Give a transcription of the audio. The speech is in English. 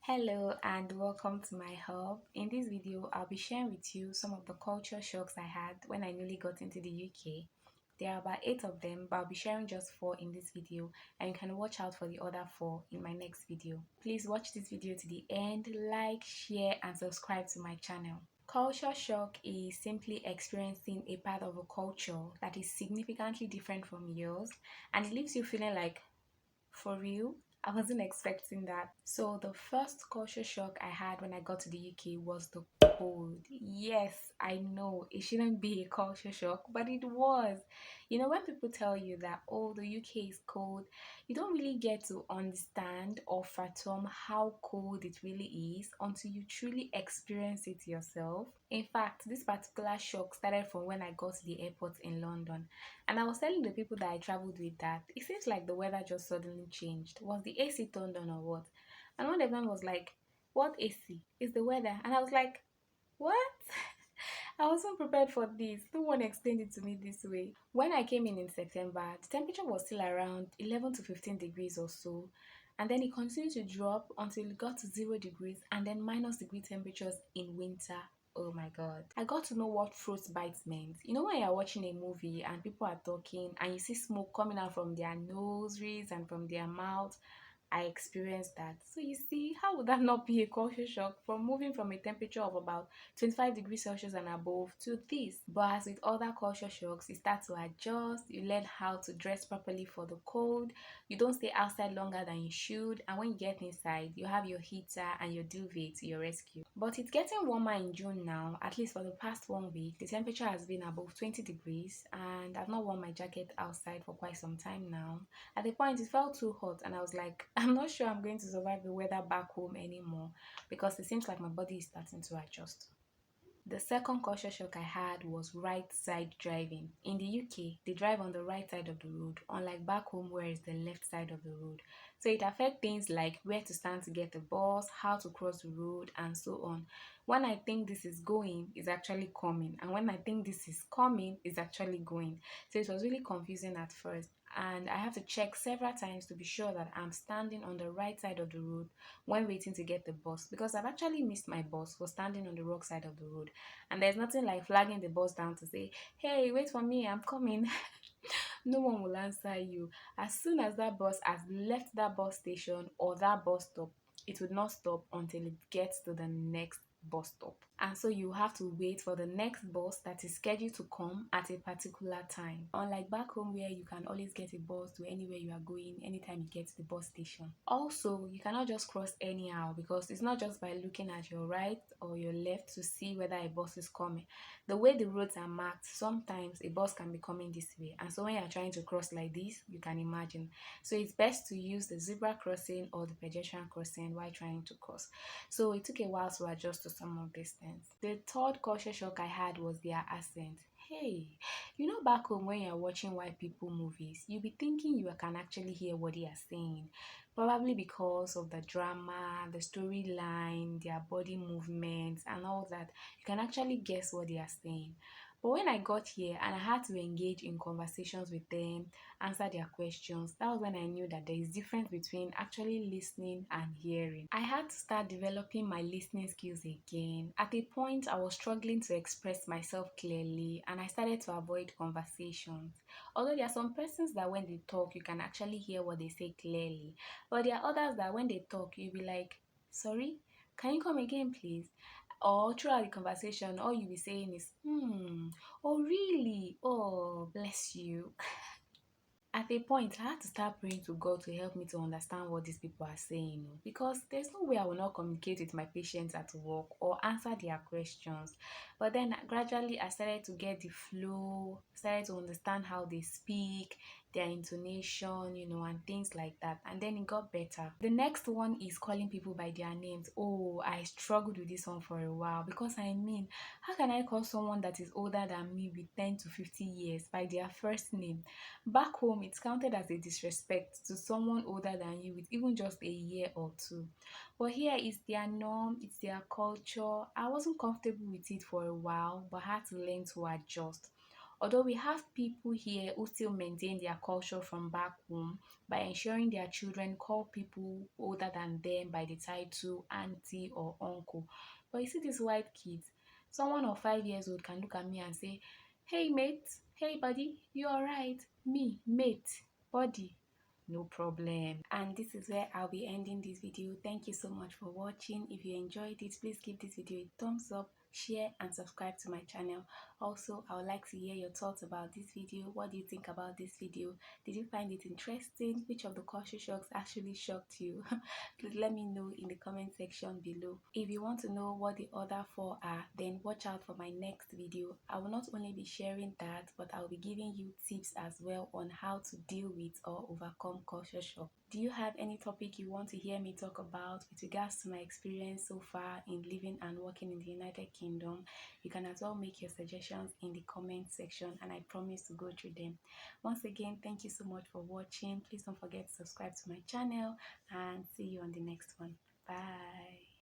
Hello and welcome to my hub. In this video, I'll be sharing with you some of the culture shocks I had when I newly got into the UK. There are about 8 of them, but I'll be sharing just 4 in this video, and you can watch out for the other 4 in my next video. Please watch this video to the end, like, share, and subscribe to my channel. Culture shock is simply experiencing a part of a culture that is significantly different from yours, and it leaves you feeling like, for real? I wasn't expecting that. So the first culture shock I had when I got to the UK was the cold. Yes, I know it shouldn't be a culture shock, but it was. You know, when people tell you that, oh, the UK is cold, you don't really get to understand or fathom how cold it really is until you truly experience it yourself. In fact, this particular shock started from when I got to the airport in London. And I was telling the people that I traveled with that it seems like the weather just suddenly changed. Was the AC turned on or what? And one of them was like, "What AC? It's the weather." And I was like, "What?" I wasn't prepared for this. No one explained it to me this way. When I came in September, the temperature was still around 11 to 15 degrees or so. And then it continued to drop until it got to 0 degrees and then minus degree temperatures in winter. Oh my god. I got to know what frostbite meant. You know, when you're watching a movie and people are talking and you see smoke coming out from their nostrils and from their mouth, I experienced that. So you see, how would that not be a culture shock from moving from a temperature of about 25 degrees Celsius and above to this? But as with other culture shocks, you start to adjust, you learn how to dress properly for the cold, you don't stay outside longer than you should, and when you get inside, you have your heater and your duvet to your rescue. But it's getting warmer in June now, at least for the past 1 week. The temperature has been above 20 degrees, and I've not worn my jacket outside for quite some time now. At the point, it felt too hot, and I was like, I'm not sure I'm going to survive the weather back home anymore because it seems like my body is starting to adjust. The second culture shock I had was right side driving. In the UK, they drive on the right side of the road, unlike back home where it's the left side of the road. So it affects things like where to stand to get the bus, how to cross the road, and so on. When I think this is going, it's actually coming. And when I think this is coming, it's actually going. So it was really confusing at first. And I have to check several times to be sure that I'm standing on the right side of the road when waiting to get the bus because I've actually missed my bus for standing on the wrong side of the road. And there's nothing like flagging the bus down to say, "Hey, wait for me, I'm coming." No one will answer you. As soon as that bus has left that bus station or that bus stop, it would not stop until it gets to the next bus stop. And so you have to wait for the next bus that is scheduled to come at a particular time. Unlike back home where you can always get a bus to anywhere you are going anytime you get to the bus station. Also, you cannot just cross anyhow because it's not just by looking at your right or your left to see whether a bus is coming. The way the roads are marked, sometimes a bus can be coming this way, and so when you're trying to cross like this, you can imagine. So it's best to use the zebra crossing or the pedestrian crossing while trying to cross. So it took a while to adjust to some of these things. The third culture shock I had was their accent. Hey, you know, back home when you're watching white people movies, you'll be thinking you can actually hear what they are saying, probably because of the drama, the storyline, their body movements, and all that. You can actually guess what they are saying. But when I got here and I had to engage in conversations with them, answer their questions, that was when I knew that there is difference between actually listening and hearing. I had to start developing my listening skills again. At a point, I was struggling to express myself clearly and I started to avoid conversations. Although there are some persons that when they talk, you can actually hear what they say clearly. But there are others that when they talk, you'll be like, "Sorry, can you come again, please?" Or throughout the conversation, all you'll be saying is, oh, really? Oh, bless you. At a point, I had to start praying to God to help me to understand what these people are saying, because there's no way I will not communicate with my patients at work or answer their questions. But then gradually I started to get the flow, started to understand how they speak, their intonation, and things like that. And then it got better. The next one is calling people by their names. Oh, I struggled with this one for a while because how can I call someone that is older than me with 10 to 50 years by their first name? Back home, it's counted as a disrespect to someone older than you with even just a year or two. But here it's their norm, it's their culture. I wasn't comfortable with it for a while, but had to learn to adjust. Although we have people here who still maintain their culture from back home by ensuring their children call people older than them by the title auntie or uncle. But you see these white kids, someone of 5 years old can look at me and say, "Hey mate, hey buddy, you alright?" Me, mate, body, no problem. And this is where I'll be ending this video. Thank you so much for watching. If you enjoyed it, please give this video a thumbs up, share and subscribe to my channel. Also, I would like to hear your thoughts about this video. What do you think about this video? Did you find it interesting? Which of the culture shocks actually shocked you? Please let me know in the comment section below. If you want to know what the other four are, then watch out for my next video. I will not only be sharing that, but I will be giving you tips as well on how to deal with or overcome culture shock. Do you have any topic you want to hear me talk about with regards to my experience so far in living and working in the United Kingdom? You can as well make your suggestions in the comment section and I promise to go through them. Once again, thank you so much for watching. Please don't forget to subscribe to my channel and see you on the next one. Bye.